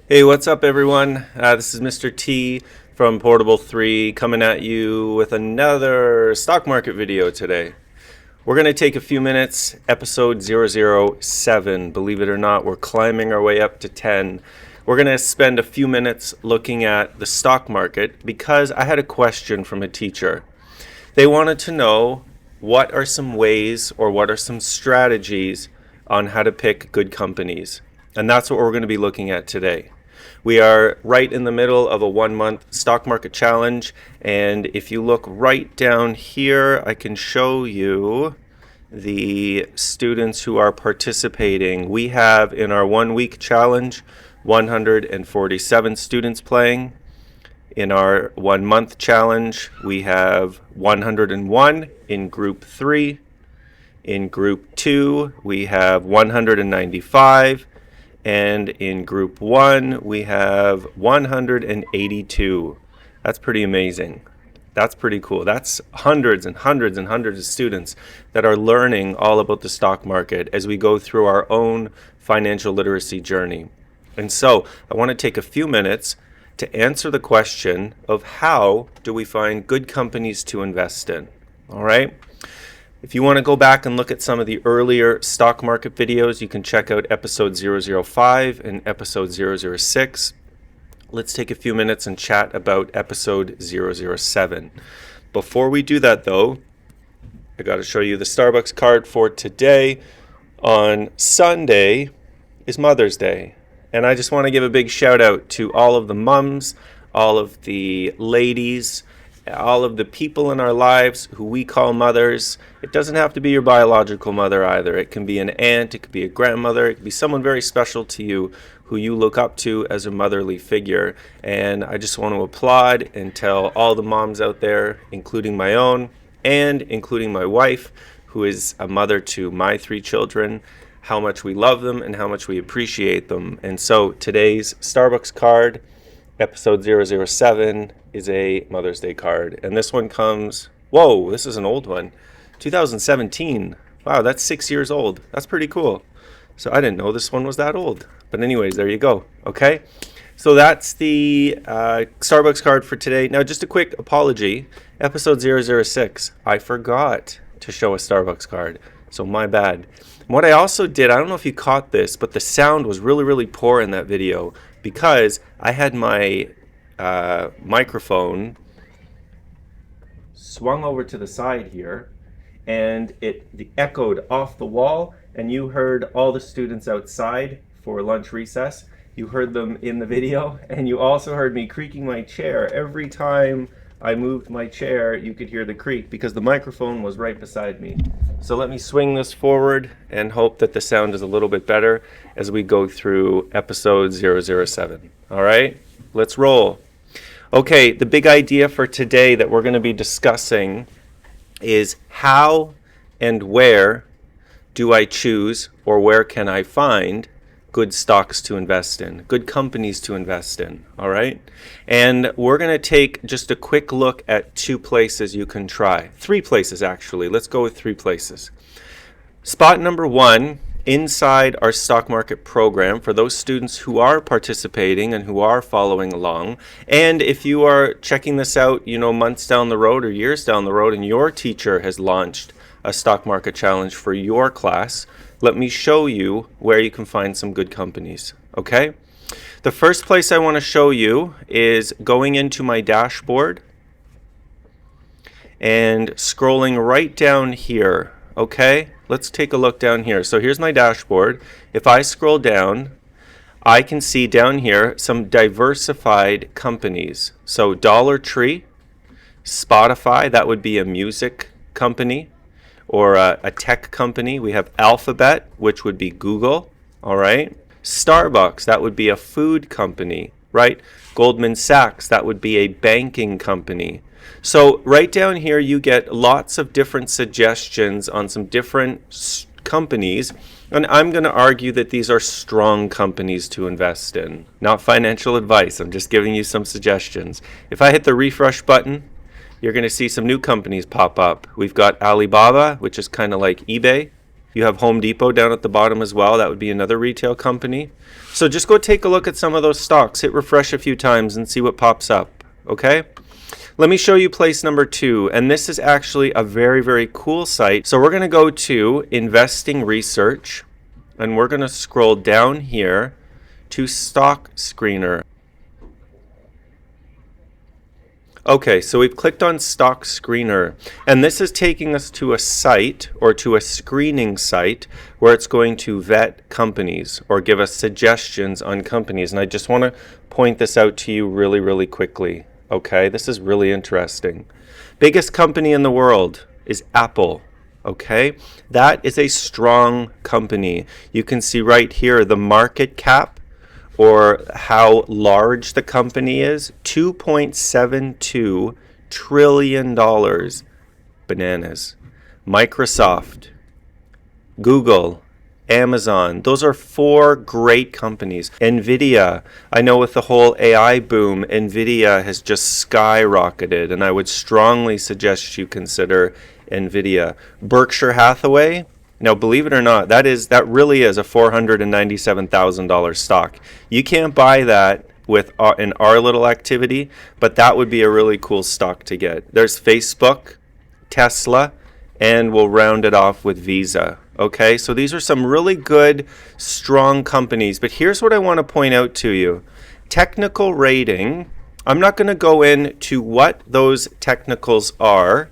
Hey, what's up, everyone? This is Mr.T from Portable 3 coming at you with another stock market video today. We're going to take a few minutes, episode 007. Believe it or not, we're climbing our way up to 10. We're going to spend a few minutes looking at the stock market because I had a question from a teacher. They wanted to know what are some ways or what are some strategies on how to pick good companies. And that's what we're going to be looking at today. We are right in the middle of a 1-month stock market challenge, and if you look right down here, I can show you the students who are participating. We have in our 1-week challenge 147 students playing. In our 1-month challenge, we have 101 in group 3. In group 2, we have 195. And in group 1, we have 182. That's pretty amazing. That's pretty cool. That's hundreds and hundreds and hundreds of students that are learning all about the stock market as we go through our own financial literacy journey. And so I want to take a few minutes to answer the question of how do we find good companies to invest in. All right? If you want to go back and look at some of the earlier stock market videos, you can check out episode 005 and episode 006. Let's take a few minutes and chat about episode 007. Before we do that, though, I got to show you the Starbucks card for today. On Sunday is Mother's Day, and I just want to give a big shout out to all of the mums, all of the ladies, all of the people in our lives who we call mothers. It doesn't have to be your biological mother either. It can be an aunt, it could be a grandmother, it could be someone very special to you who you look up to as a motherly figure. And I just want to applaud and tell all the moms out there, including my own and including my wife, who is a mother to my 3 children, how much we love them and how much we appreciate them. And so today's Starbucks card, episode 007, is a Mother's Day card. And this one comes, whoa, this is an old one. 2017. Wow, that's 6 years old. That's pretty cool. So I didn't know this one was that old. But anyways, there you go. Okay. So that's the Starbucks card for today. Now, just a quick apology. Episode 006, I forgot to show a Starbucks card. So my bad. What I also did, I don't know if you caught this, but the sound was really, really poor in that video because I had my microphone swung over to the side here, and it echoed off the wall, and you heard all the students outside for lunch recess. You heard them in the video, and you also heard me creaking my chair. Every time I moved my chair, you could hear the creak because the microphone was right beside me. So let me swing this forward and hope that the sound is a little bit better as we go through episode 007. All right, let's roll. Okay, the big idea for today that we're going to be discussing is how and where do I choose, or where can I find good stocks to invest in, good companies to invest in, all right? And we're going to take just a quick look at 2 places you can try. 3 places, actually. Let's go with 3 places. Spot number 1, inside our stock market program for those students who are participating and who are following along. And if you are checking this out, months down the road or years down the road, and your teacher has launched a stock market challenge for your class, let me show you where you can find some good companies, okay? The first place I want to show you is going into my dashboard and scrolling right down here, okay? Let's take a look down here. So here's my dashboard. If I scroll down, I can see down here some diversified companies. So Dollar Tree, Spotify, that would be a music company or a tech company. We have Alphabet, which would be Google, all right? Starbucks, that would be a food company, right? Goldman Sachs, that would be a banking company. So right down here, you get lots of different suggestions on some different companies, and I'm going to argue that these are strong companies to invest in. Not financial advice, I'm just giving you some suggestions. If I hit the refresh button, you're going to see some new companies pop up. We've got Alibaba, which is kind of like eBay. You have Home Depot down at the bottom as well. That would be another retail company. So just go take a look at some of those stocks. Hit refresh a few times and see what pops up. Okay? Let me show you place number 2. And this is actually a very, very cool site. So we're going to go to Investing Research. And we're going to scroll down here to Stock Screener. Okay, so we've clicked on Stock Screener, and this is taking us to a site or to a screening site where it's going to vet companies or give us suggestions on companies. And I just want to point this out to you really, really quickly. Okay, this is really interesting. Biggest company in the world is Apple. Okay, that is a strong company. You can see right here the market cap, or how large the company is, $2.72 trillion. Bananas. Microsoft, Google, Amazon. Those are 4 great companies. NVIDIA, I know with the whole AI boom, NVIDIA has just skyrocketed, and I would strongly suggest you consider NVIDIA. Berkshire Hathaway, now, believe it or not, that really is a $497,000 stock. You can't buy that with in our little activity, but that would be a really cool stock to get. There's Facebook, Tesla, and we'll round it off with Visa. Okay, so these are some really good, strong companies. But here's what I want to point out to you. Technical rating, I'm not going to go into what those technicals are,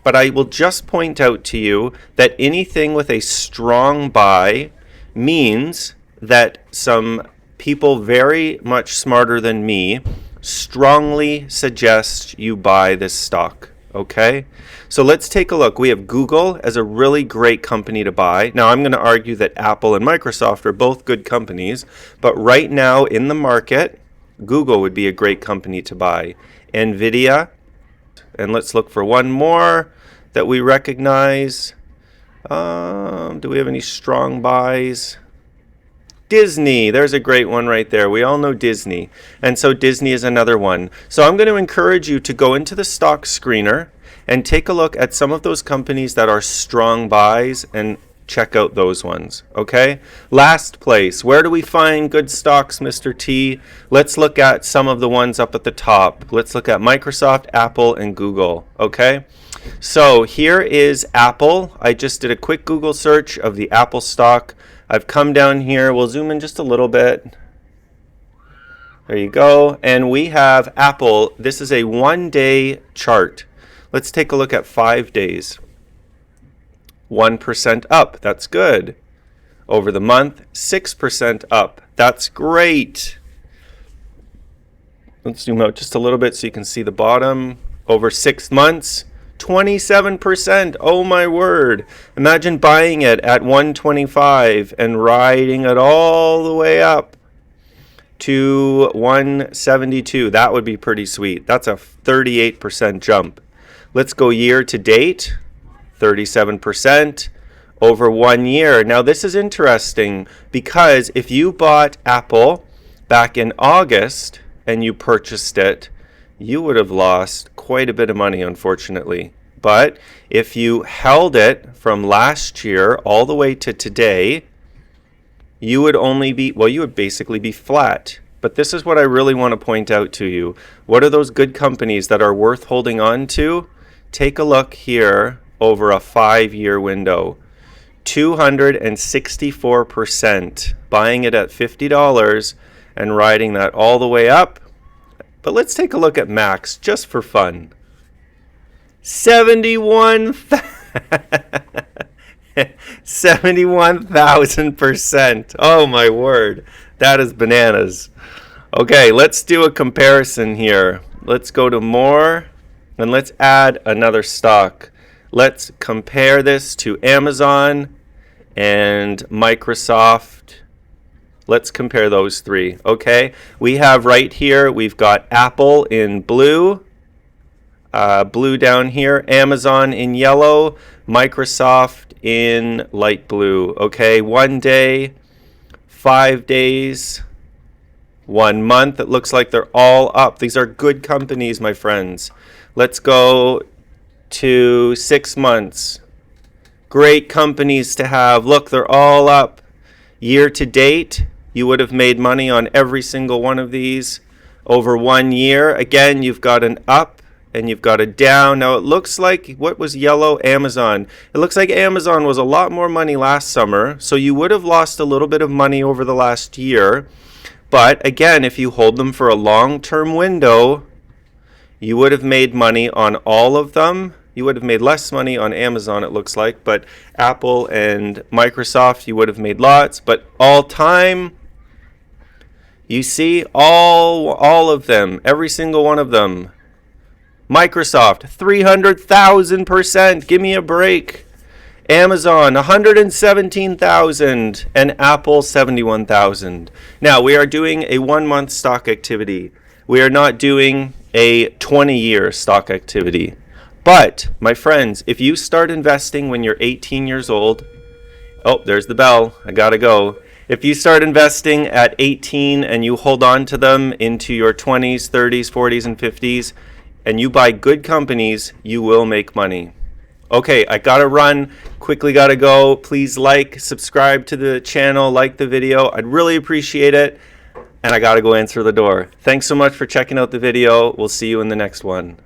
but I will just point out to you that anything with a strong buy means that some people very much smarter than me strongly suggest you buy this stock. Okay? So let's take a look. We have Google as a really great company to buy. Now, I'm going to argue that Apple and Microsoft are both good companies, but right now in the market, Google would be a great company to buy. NVIDIA, and let's look for one more that we recognize. Do we have any strong buys? Disney, there's a great one right there. We all know Disney. And so Disney is another one. So I'm going to encourage you to go into the stock screener and take a look at some of those companies that are strong buys and check out those ones. Okay? Last place, where do we find good stocks, Mr. T? Let's look at some of the ones up at the top. Let's look at Microsoft, Apple, and Google. Okay? So here is Apple. I just did a quick Google search of the Apple stock. I've come down here. We'll zoom in just a little bit. There you go. And we have Apple. This is a 1-day chart. Let's take a look at 5 days. 1% up. That's good. Over the month, 6% up. That's great. Let's zoom out just a little bit so you can see the bottom. Over 6 months, 27%. Oh my word. Imagine buying it at 125 and riding it all the way up to 172. That would be pretty sweet. That's a 38% jump. Let's go year to date. 37% over 1 year. Now this is interesting because if you bought Apple back in August and you purchased it, you would have lost quite a bit of money, unfortunately. But if you held it from last year all the way to today, you would you would basically be flat. But this is what I really want to point out to you. What are those good companies that are worth holding on to? Take a look here over a 5-year window. 264%. Buying it at $50 and riding that all the way up. But let's take a look at Max just for fun. 71,000%. Oh my word. That is bananas. Okay, let's do a comparison here. Let's go to more and let's add another stock. Let's compare this to Amazon and Microsoft. Let's compare those three. Okay, we have right here, we've got Apple in blue, blue down here, Amazon in yellow, Microsoft in light blue. Okay, 1 day, 5 days, 1 month. It looks like they're all up. These are good companies, my friends. Let's go to 6 months. Great companies to have. Look, they're all up. Year to date, you would have made money on every single one of these. Over 1 year, again, you've got an up and you've got a down. Now it looks like, what was yellow? Amazon. It looks like Amazon was a lot more money last summer, so you would have lost a little bit of money over the last year. But again, if you hold them for a long-term window, you would have made money on all of them. You would have made less money on Amazon, it looks like, but Apple and Microsoft, you would have made lots. But all time, you see all of them, every single one of them. Microsoft, 300,000%. Give me a break. Amazon, 117,000, and Apple, 71,000. Now, we are doing a 1-month stock activity. We are not doing a 20-year stock activity. But, my friends, if you start investing when you're 18 years old, oh, there's the bell, I gotta go. If you start investing at 18 and you hold on to them into your 20s, 30s, 40s, and 50s, and you buy good companies, you will make money. Okay, I gotta run, quickly gotta go. Please like, subscribe to the channel, like the video. I'd really appreciate it. And I gotta go answer the door. Thanks so much for checking out the video. We'll see you in the next one.